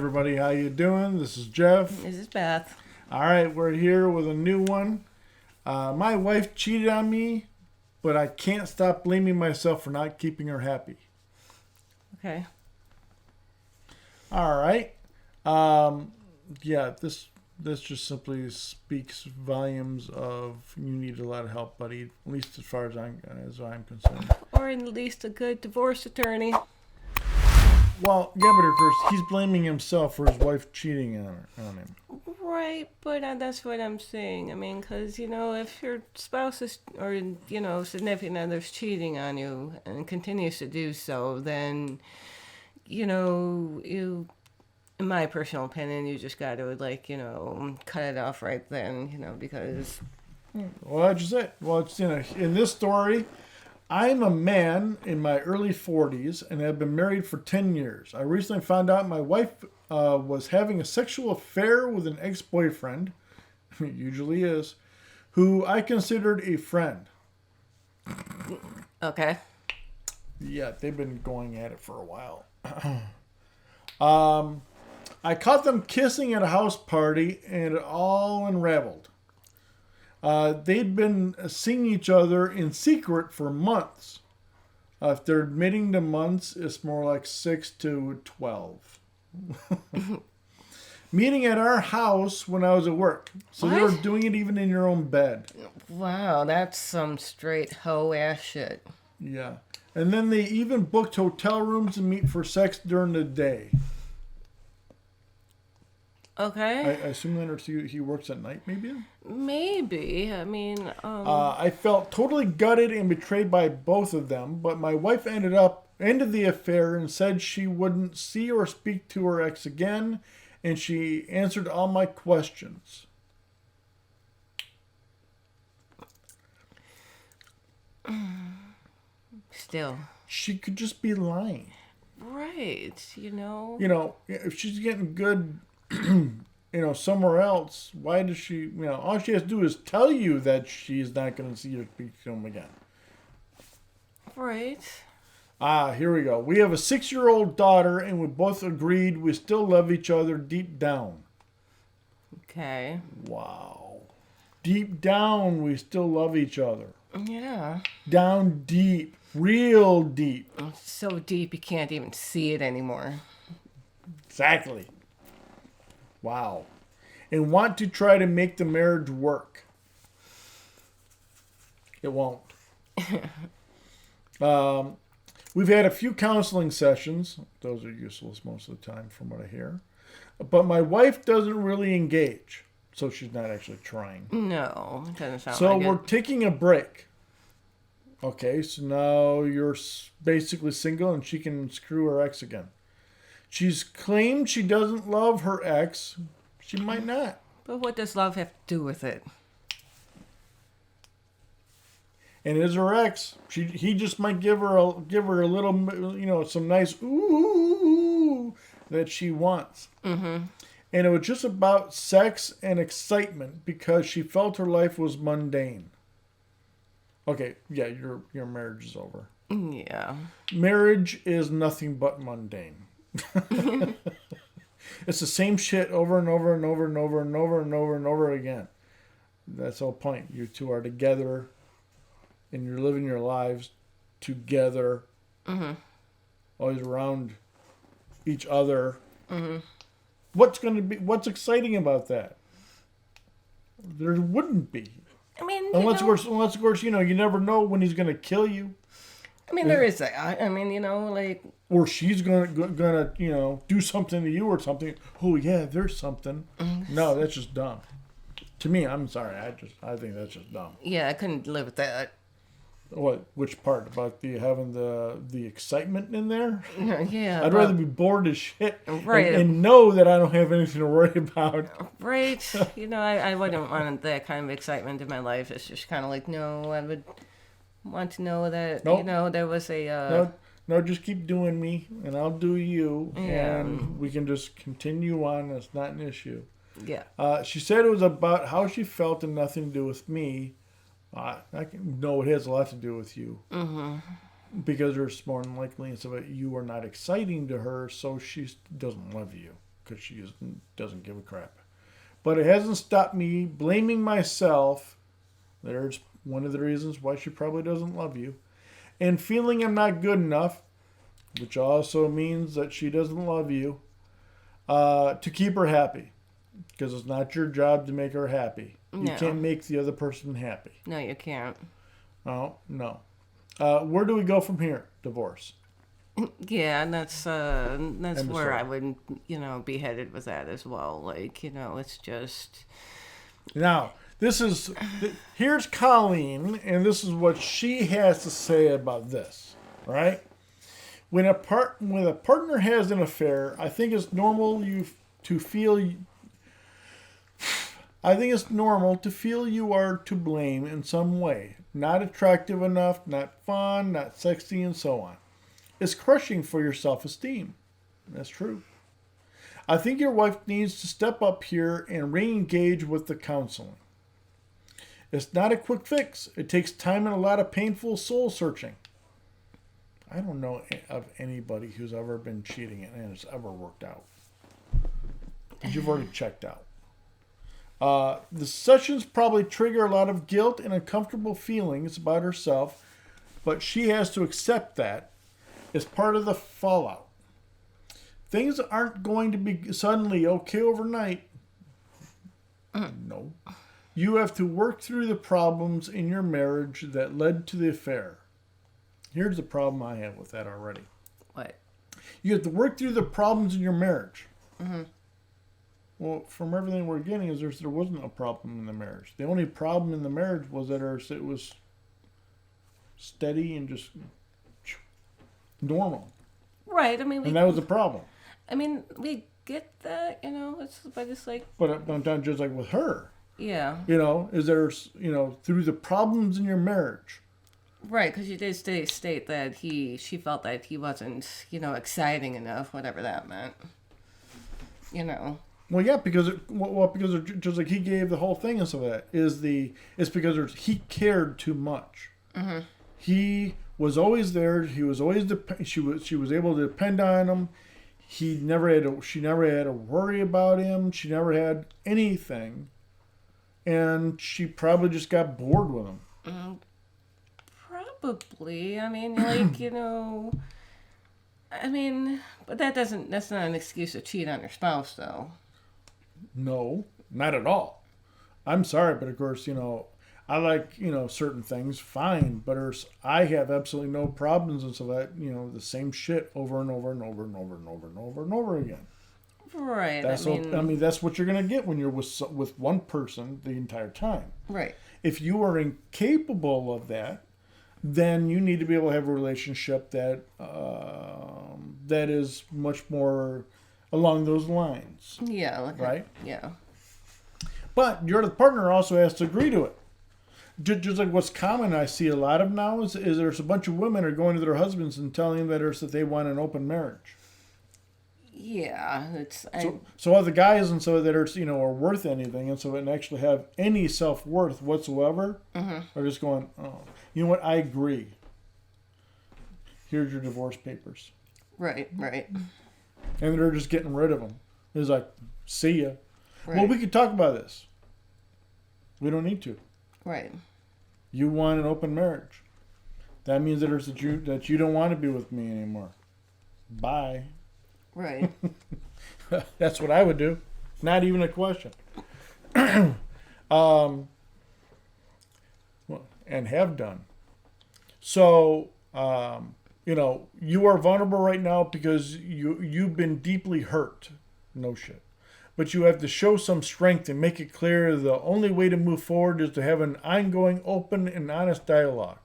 everybody. How you doing? This is Jeff. This is Beth. All right, we're here with a new one. My wife cheated on me, but I can't stop blaming myself for not keeping her happy. Okay. All right. Yeah, this just simply speaks volumes of you need a lot of help, buddy. At least as far as I'm concerned. Or at least a good divorce attorney. Well, yeah, but of course he's blaming himself for his wife cheating on him. Right, but that's what I'm saying. I mean, because, if your spouse is, or, significant other's cheating on you and continues to do so, then, you, in my personal opinion, you just got to, cut it off right then, because... Well, that's just it. Well, it's, in this story... I'm a man in my early 40s and have been married for 10 years. I recently found out my wife was having a sexual affair with an ex-boyfriend, usually is, who I considered a friend. Okay. Yeah, they've been going at it for a while. I caught them kissing at a house party and it all unraveled. They'd been seeing each other in secret for months. If they're admitting to months, it's more like 6 to 12. Meeting at our house when I was at work. So What? they were doing it even in your own bed. Wow, that's some straight hoe-ass shit. Yeah. And then they even booked hotel rooms to meet for sex during the day. Okay. I assume that he works at night, maybe? Maybe. I mean, I felt totally gutted and betrayed by both of them, but my wife ended the affair and said she wouldn't see or speak to her ex again, and she answered all my questions. Still. She could just be lying. Right, If she's getting good, somewhere else, why does she, all she has to do is tell you that she's not going to see or speak to him again. Right. Here we go. We have a 6-year-old daughter, and we both agreed we still love each other deep down. Okay. Wow. Deep down, we still love each other. Yeah. Down deep. Real deep. So deep you can't even see it anymore. Exactly. Wow. And want to try to make the marriage work. It won't. We've had a few counseling sessions. Those are useless most of the time from what I hear. But my wife doesn't really engage. So she's not actually trying. No, it doesn't sound So like we're it. taking a break. Okay, so now you're basically single and she can screw her ex again. She's claimed she doesn't love her ex. She might not. But what does love have to do with it? And it is her ex. He just might give her a little, some nice ooh that she wants. Mm-hmm. And it was just about sex and excitement because she felt her life was mundane. Okay, yeah, your marriage is over. Yeah. Marriage is nothing but mundane. It's the same shit over and over and over and over and over and over and over again. That's the whole point. You two are together and you're living your lives together. Mm-hmm. Always around each other. Mm-hmm. What's exciting about that? There wouldn't be. I mean, Unless of course, you never know when he's going to kill you. I mean, there is that. I mean, like... Or she's gonna do something to you or something. Oh yeah, there's something. No, that's just dumb. To me, I'm sorry. I think that's just dumb. Yeah, I couldn't live with that. What? Which part about having the excitement in there? Yeah. I'd rather be bored as shit, right, and know that I don't have anything to worry about. Right. I wouldn't want that kind of excitement in my life. It's just kind of like, no, I would want to know that there was a. No, just keep doing me, and I'll do you, Yeah. and we can just continue on. It's not an issue. Yeah. She said it was about how she felt and nothing to do with me. No, it has a lot to do with you. Mm-hmm. Because there's more than likely and so you are not exciting to her, so she doesn't love you. because doesn't give a crap. But it hasn't stopped me blaming myself. There's one of the reasons why she probably doesn't love you. And feeling I'm not good enough, which also means that she doesn't love you, to keep her happy. Because it's not your job to make her happy. You No. can't make the other person happy. No, you can't. Oh, no. Where do we go from here? Divorce. Yeah, and that's End of where story. I would, be headed with that as well. Like, it's just, Now, here's Colleen, and this is what she has to say about this, right? When a partner has an affair, I think it's normal to feel. I think it's normal to feel you are to blame in some way. Not attractive enough, not fun, not sexy, and so on. It's crushing for your self-esteem. That's true. I think your wife needs to step up here and re-engage with the counseling. It's not a quick fix. It takes time and a lot of painful soul searching. I don't know of anybody who's ever been cheating and it's ever worked out. Because you've already checked out. The sessions probably trigger a lot of guilt and uncomfortable feelings about herself, but she has to accept that as part of the fallout. Things aren't going to be suddenly okay overnight. No. You have to work through the problems in your marriage that led to the affair. Here's the problem I have with that already. what? You have to work through the problems in your marriage. Well, from everything we're getting is there wasn't a problem in the marriage. The only problem in the marriage was that it was steady and just normal. Right, I mean, And that was the problem. we get that, but it's like, But sometimes just like with her, yeah. is there's, through the problems in your marriage. Right, because you did state that she felt that he wasn't, exciting enough, whatever that meant. Well, yeah, because just like he gave the whole thing and so that it's because he cared too much. Mm-hmm. He was always there. He was always she was able to depend on him. She never had to worry about him. She never had anything, and she probably just got bored with him. Probably. But that's not an excuse to cheat on your spouse, though. No, not at all. I'm sorry, but of course, I like, certain things, fine, but I have absolutely no problems and so that, the same shit over and over and over and over and over and over and over again. Right. That's what you're going to get when you're with one person the entire time. Right. If you are incapable of that, then you need to be able to have a relationship that that is much more along those lines. Yeah. Right? Yeah. But your other partner also has to agree to it. Just like what's common I see a lot of now is there's a bunch of women are going to their husbands and telling them that they want an open marriage. Yeah. So other guys and so that are worth anything and so and actually have any self-worth whatsoever are just going, oh, you know what, I agree. Here's your divorce papers. Right. And they're just getting rid of them. It's like, see ya. Right. Well, we could talk about this. We don't need to. Right. You want an open marriage. That means that you don't want to be with me anymore. Bye. Right. That's what I would do. Not even a question. And have done. So, you are vulnerable right now because you've been deeply hurt. No shit. But you have to show some strength and make it clear the only way to move forward is to have an ongoing, open, and honest dialogue.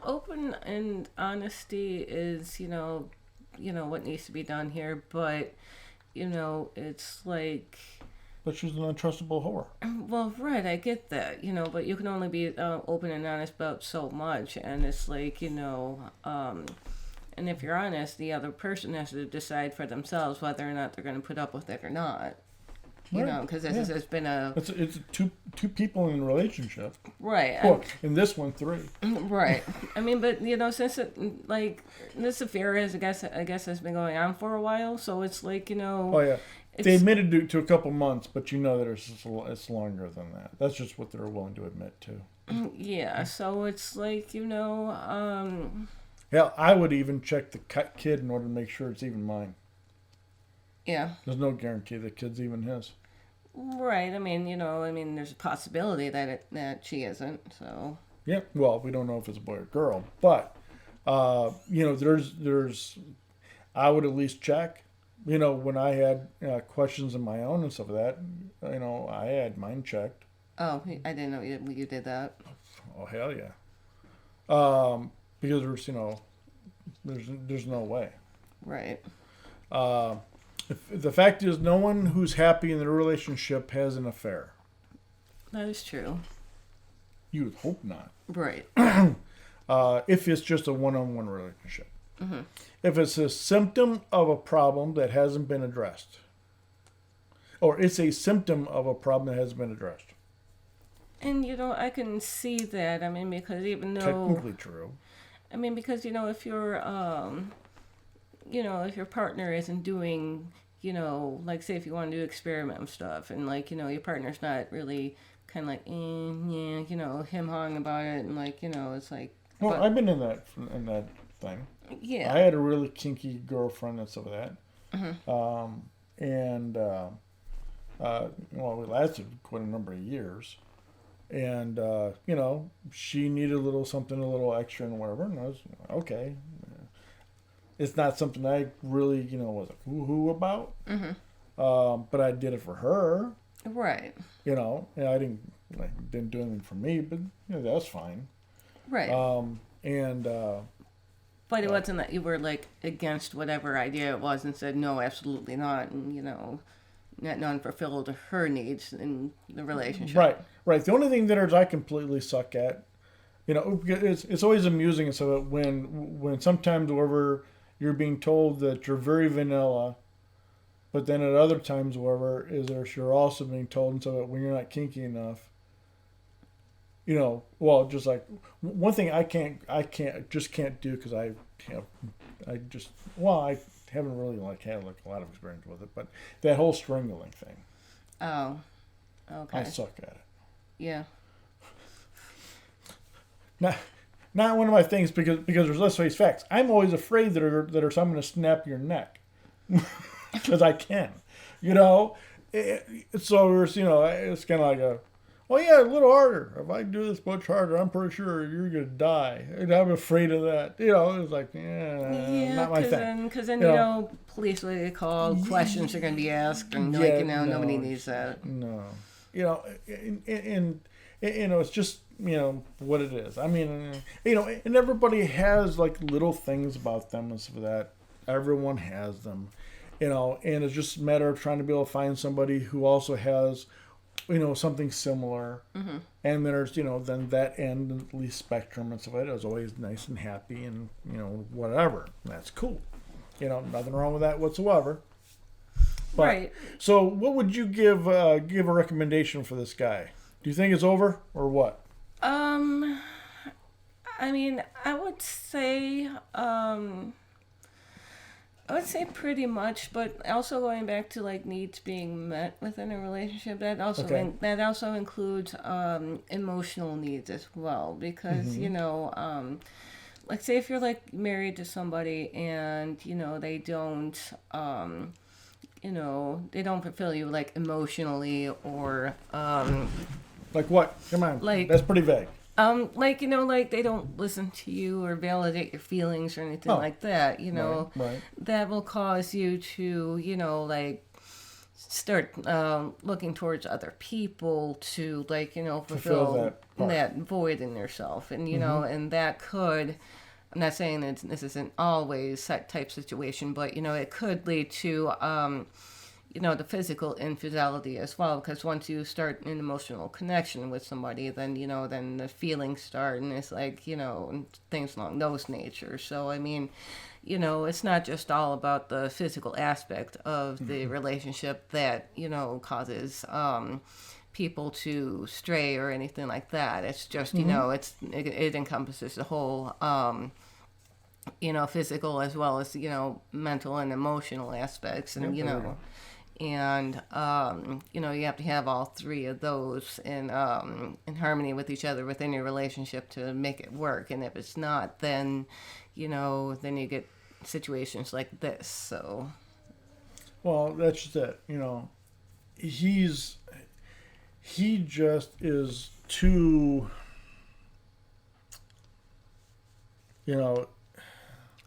Open and honesty is, what needs to be done here, but, it's like... But she's an untrustable whore. Well, right, I get that, but you can only be open and honest about so much, and it's like, and if you're honest, the other person has to decide for themselves whether or not they're going to put up with it or not. you Right. know, because Yeah. this has been a It's two people in a relationship. right. Well, in this one, 3. Right. I mean, but you know, since like this affair is, I guess has been going on for a while, so it's like, you know, Oh yeah, it's, they admitted to a couple months, but you know that it's longer than that. That's just what they're willing to admit to. yeah. So it's like, you know, Hell, I would even check the kid in order to make sure it's even mine. yeah. There's no guarantee the kid's even his. Right. I mean, you know, I mean, there's a possibility that she isn't. So. Yeah. Well, we don't know if it's a boy or girl, but you know, there's I would at least check. You know, when I had questions of my own and stuff like that, you know, I had mine checked. Oh, I didn't know you did that. Oh hell yeah. Because there's, you know, there's no way. Right. The fact is, no one who's happy in their relationship has an affair. That is true. You would hope not. Right. If it's just a one-on-one relationship. Mm-hmm. If it's a symptom of a problem that hasn't been addressed. Or it's a symptom of a problem that hasn't been addressed. And, you know, I can see that. I mean, because even though... Technically true. I mean, because, you know, if you're, you know, if your partner isn't doing, you know, like, say if you want to do experiment stuff and, like, you know, your partner's not really kind of like, yeah, you know, him-hawing about it and, like, you know, it's like... Well, but, I've been in that thing. yeah. I had a really kinky girlfriend and stuff like that. Mm-hmm. Well, we lasted quite a number of years. And, you know, she needed a little something, a little extra and whatever. And I was, okay. It's not something I really, you know, was like, woo-hoo about. Mm-hmm. But I did it for her. Right. You know, and I didn't do anything for me, but, you know, that's fine. Right. And but it wasn't that you were, like, against whatever idea it was and said, no, absolutely not. And, you know, not non-fulfilled her needs in the relationship. Right. The only thing that I completely suck at, you know, it's always amusing and so when sometimes wherever you're being told that you're very vanilla, but then at other times wherever is there you're also being told and so that when you're not kinky enough, you know, well, just like one thing I can't do because I haven't really like had like a lot of experience with it, but that whole strangling thing. Oh, okay. I suck at it. Yeah. Not one of my things because there's, let's face facts. I'm always afraid that I'm going to snap your neck because I can, you know. So it's, you know, it's kind of like well, yeah, a little harder. If I do this much harder, I'm pretty sure you're gonna die. And I'm afraid of that. You know, it's like, not my thing. Because then, you know, police will get called, questions are going to be asked, and, like, you know, nobody needs that. No. You know, and you know, it's just, you know, what it is. I mean, you know, and everybody has, like, little things about them and stuff like that. Everyone has them. You know, and it's just a matter of trying to be able to find somebody who also has, you know, something similar. Mm-hmm. And there's, you know, then that end, at least spectrum and stuff like that is always nice and happy and, you know, whatever. That's cool. You know, nothing wrong with that whatsoever. But, right. So what would you give a recommendation for this guy? Do you think it's over or what? I mean, I would say pretty much, but also going back to like needs being met within a relationship, that also includes emotional needs as well, because you know, like say if you're like married to somebody and you know they don't fulfill you like emotionally or like what? Come on, like that's pretty vague. Like, you know, like they don't listen to you or validate your feelings or anything like that, you know, right. That will cause you to, you know, like start looking towards other people to, like, you know, fulfill that void in yourself. And, you know, and that could, I'm not saying that this isn't always that type situation, but, you know, it could lead to, the physical infidelity as well, because once you start an emotional connection with somebody, then then the feelings start, and it's like and things along those nature. So I mean, it's not just all about the physical aspect of the relationship that causes people to stray or anything like that. It's just it encompasses the whole physical as well as mental and emotional aspects, and and you have to have all three of those in harmony with each other within your relationship to make it work. And if it's not, then then you get situations like this. So well, that's just it. He just is too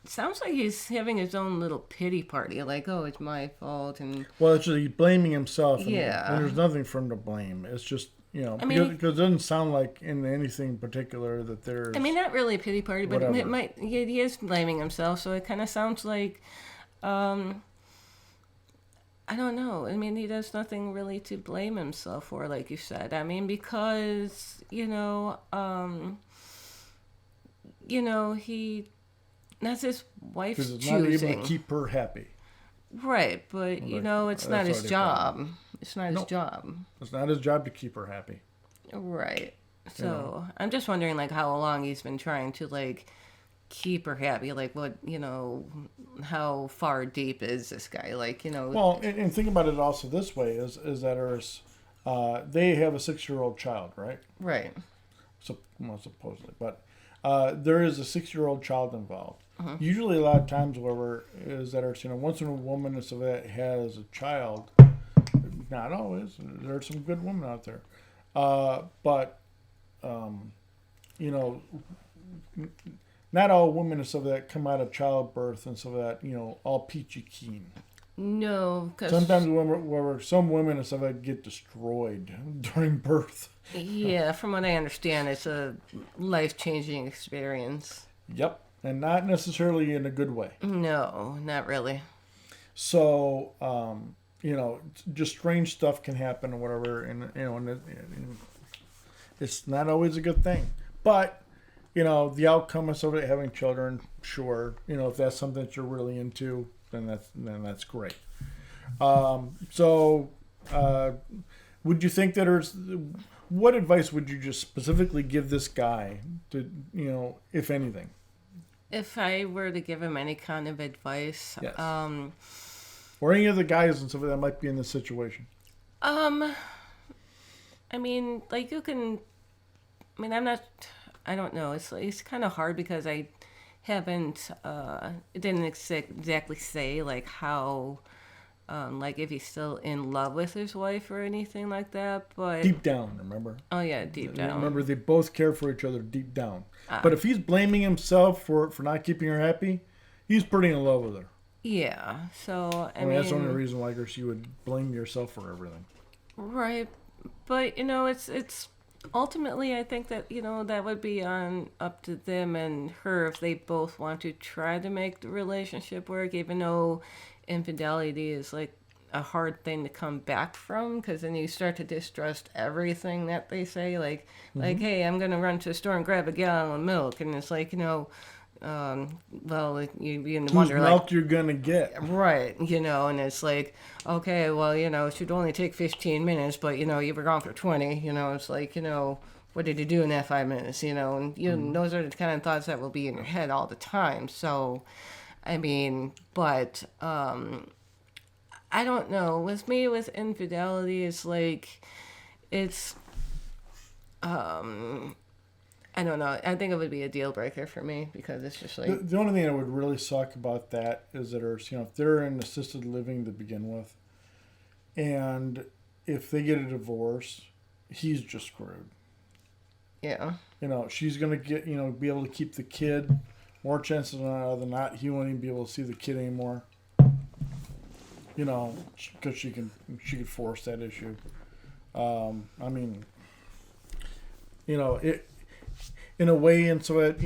sounds like he's having his own little pity party, like, oh, it's my fault. And well, it's just he's blaming himself, and yeah, there's nothing for him to blame. It's just I mean, because it doesn't sound like in anything particular that there's, I mean, not really a pity party, but whatever. it might, he is blaming himself, so it kind of sounds like I don't know. I mean, he does nothing really to blame himself for, like you said. I mean, because he, that's his wife's because it's not able choosing. to keep her happy. Right, but it's not his already a job. problem. It's not his job. It's not his job to keep her happy. Right. So I'm just wondering, like, how long he's been trying to, like, keep her happy. Like, what, how far deep is this guy? Like, Well, and think about it also this way: is that they have a 6-year-old child, right? Right. So, well, supposedly, but there is a 6-year-old child involved. Uh-huh. Usually, a lot of times, however, is that once a woman has a child, not always. There are some good women out there, but not all women and stuff that come out of childbirth and stuff that all peachy keen. No, because Sometimes some women and stuff that get destroyed during birth. Yeah, from what I understand, it's a life-changing experience. Yep, and not necessarily in a good way. No, not really. So, just strange stuff can happen or whatever, and it's not always a good thing. But, the outcome of somebody having children, sure, if that's something that you're really into, then that's great. Would you think that what advice would you just specifically give this guy to, if anything? If I were to give him any kind of advice, Yes. Or any of the guys and stuff that might be in this situation. I mean, like I don't know. It's kind of hard because I haven't, it didn't exactly say like how, like if he's still in love with his wife or anything like that, but Deep down, remember? Oh yeah, deep down. Remember, they both care for each other deep down. But if he's blaming himself for not keeping her happy, he's pretty in love with her. Yeah, so I mean, that's the only reason why you would blame yourself for everything. Right, but it's ultimately I think that that would be up to them and her if they both want to try to make the relationship work, even though infidelity is like a hard thing to come back from, because then you start to distrust everything that they say, like hey, I'm gonna run to the store and grab a gallon of milk, and it's like well, you begin to wonder, milk like, you're gonna get, right? And it's like, okay, well, it should only take 15 minutes, but you were gone for 20. It's like, what did you do in that 5 minutes? And those are the kind of thoughts that will be in your head all the time. So, I mean, but I don't know. With me, with infidelity, it's like, I don't know. I think it would be a deal breaker for me because it's just like... The only thing that would really suck about that is that if they're in assisted living to begin with, and if they get a divorce, he's just screwed. Yeah. She's going to get, be able to keep the kid. More chances than not, he won't even be able to see the kid anymore. Because she could force that issue. I mean, it... in a way, and so that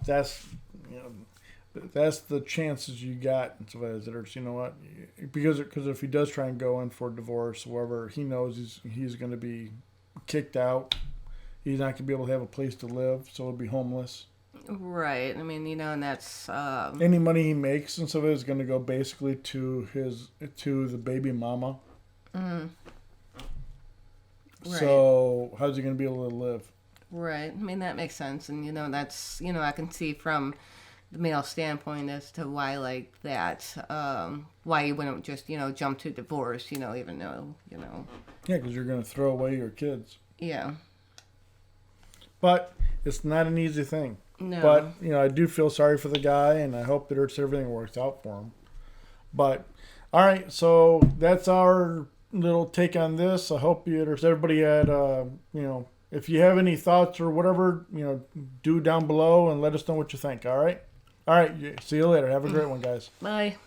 that's that's the chances you got. And so as it, you know what? Because if he does try and go in for divorce, whatever, he knows he's going to be kicked out. He's not going to be able to have a place to live, so he'll be homeless. Right. I mean, you know, and that's any money he makes and stuff is going to go basically to the baby mama. Right. So how's he going to be able to live? Right. I mean, that makes sense, and you know, that's, you know, I can see from the male standpoint as to why like that, why you wouldn't just, you know, jump to divorce, you know, even though, you know. Yeah, because you're going to throw away your kids. Yeah. But it's not an easy thing. No. But, you know, I do feel sorry for the guy, and I hope that everything works out for him. But, all right, so that's our little take on this. I hope everybody had, you know, if you have any thoughts or whatever, you know, do down below and let us know what you think, all right? All right, see you later. Have a great one, guys. Bye.